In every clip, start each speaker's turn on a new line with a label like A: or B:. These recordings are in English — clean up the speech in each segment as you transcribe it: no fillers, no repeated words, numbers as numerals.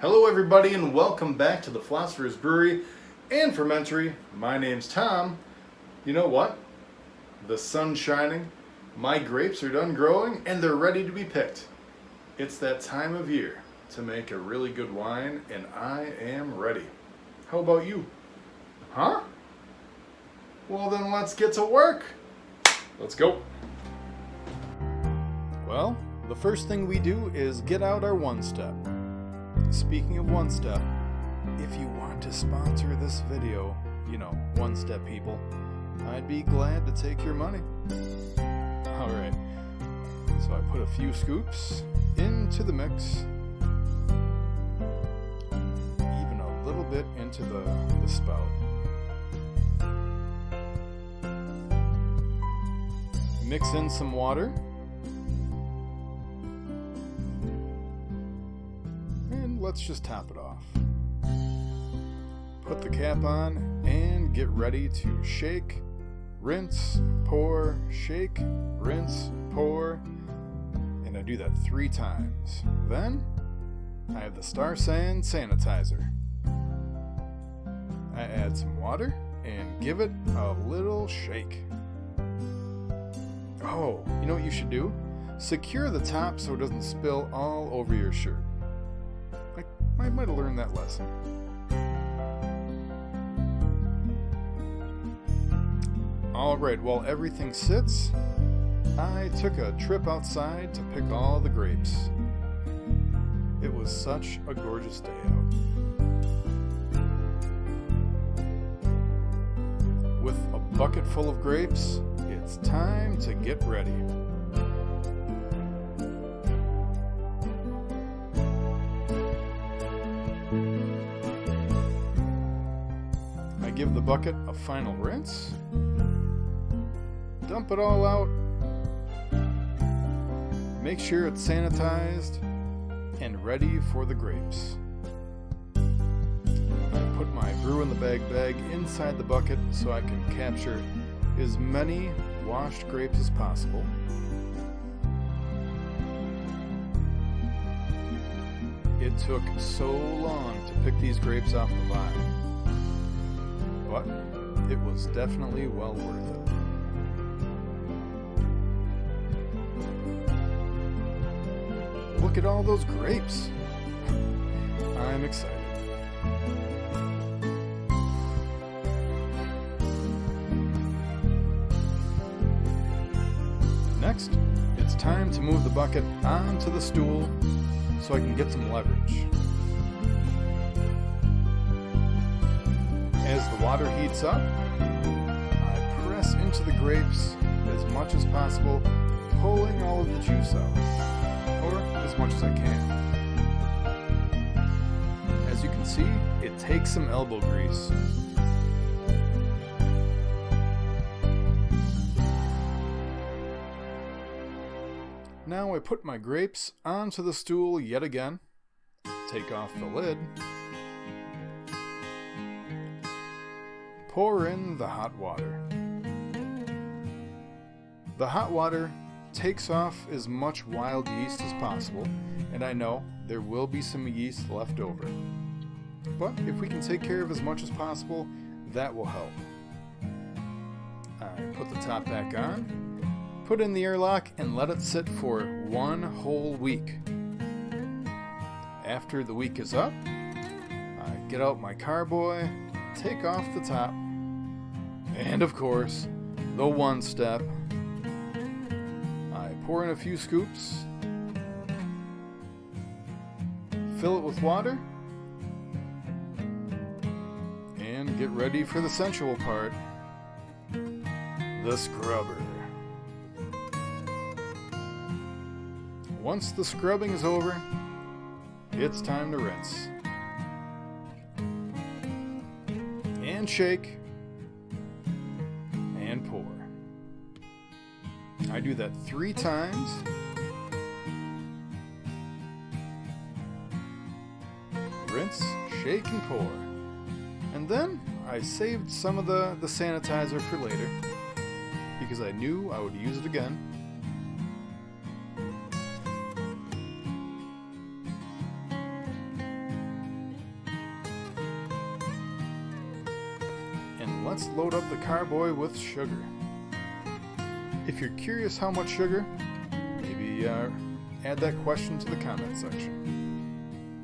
A: Hello everybody and welcome back to the Philosopher's Brewery and Fermentory. My name's Tom. You know what? The sun's shining, my grapes are done growing, and they're ready to be picked. It's that time of year to make a really good wine, and I am ready. How about you? Huh? Well then let's get to work. Let's go. Well, the first thing we do is get out our one step. Speaking of one step, if you want to sponsor this video, one step people, I'd be glad to take your money. Alright, so I put a few scoops into the mix, even a little bit into the spout. Mix in some water. Let's just top it off. Put the cap on and get ready to shake, rinse, pour, shake, rinse, pour, and I do that 3 times. Then I have the Star San sanitizer. I add some water and give it a little shake. Oh, you know what you should do? Secure the top so it doesn't spill all over your shirt. I might have learned that lesson. Alright, while everything sits, I took a trip outside to pick all the grapes. It was such a gorgeous day out. With a bucket full of grapes, it's time to get ready. Give the bucket a final rinse, dump it all out, make sure it's sanitized and ready for the grapes. I put my brew in the bag inside the bucket so I can capture as many washed grapes as possible. It took so long to pick these grapes off the vine, but it was definitely well worth it. Look at all those grapes. I'm excited. Next, it's time to move the bucket onto the stool so I can get some leverage. As the water heats up, I press into the grapes as much as possible, pulling all of the juice out, or as much as I can. As you can see, it takes some elbow grease. Now I put my grapes onto the stool yet again, take off the lid, pour in the hot water. The hot water takes off as much wild yeast as possible, and I know there will be some yeast left over. But if we can take care of as much as possible, that will help. I put the top back on, put in the airlock, and let it sit for 1 whole week. After the week is up, I get out my carboy, take off the top, and of course, the one step. I pour in a few scoops, fill it with water, and get ready for the sensual part, the scrubber. Once the scrubbing is over, it's time to rinse. And shake. And pour. I do that 3 times. Rinse, shake, and pour. And then I saved some of the sanitizer for later because I knew I would use it again. let's load up the carboy with sugar. If you're curious how much sugar, maybe add that question to the comment section.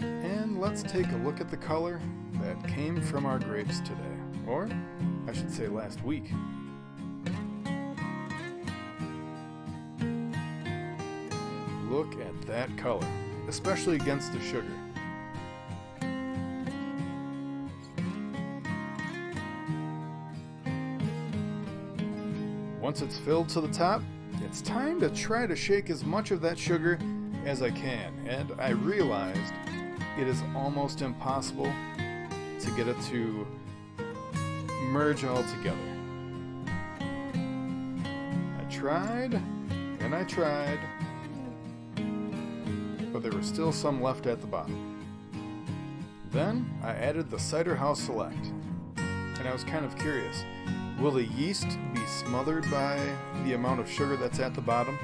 A: And let's take a look at the color that came from our grapes today, or I should say last week. Look at that color, especially against the sugar. Once it's filled to the top, it's time to try to shake as much of that sugar as I can, and I realized it is almost impossible to get it to merge all together. I tried, and I tried, but there was still some left at the bottom. Then I added the Cider House Select, and I was kind of curious. Will the yeast be smothered by the amount of sugar that's at the bottom?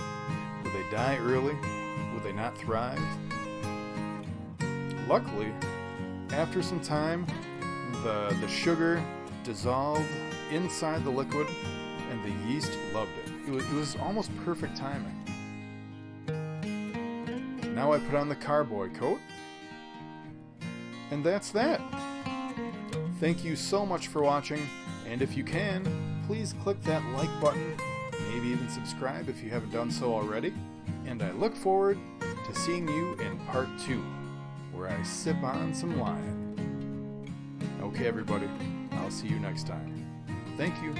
A: Will they die early? Will they not thrive? Luckily, after some time, the sugar dissolved inside the liquid and the yeast loved it. It was almost perfect timing. Now I put on the carboy coat, and that's that. Thank you so much for watching. And if you can, please click that like button, maybe even subscribe if you haven't done so already. And I look forward to seeing you in part 2, where I sip on some wine. Okay, everybody, I'll see you next time. Thank you.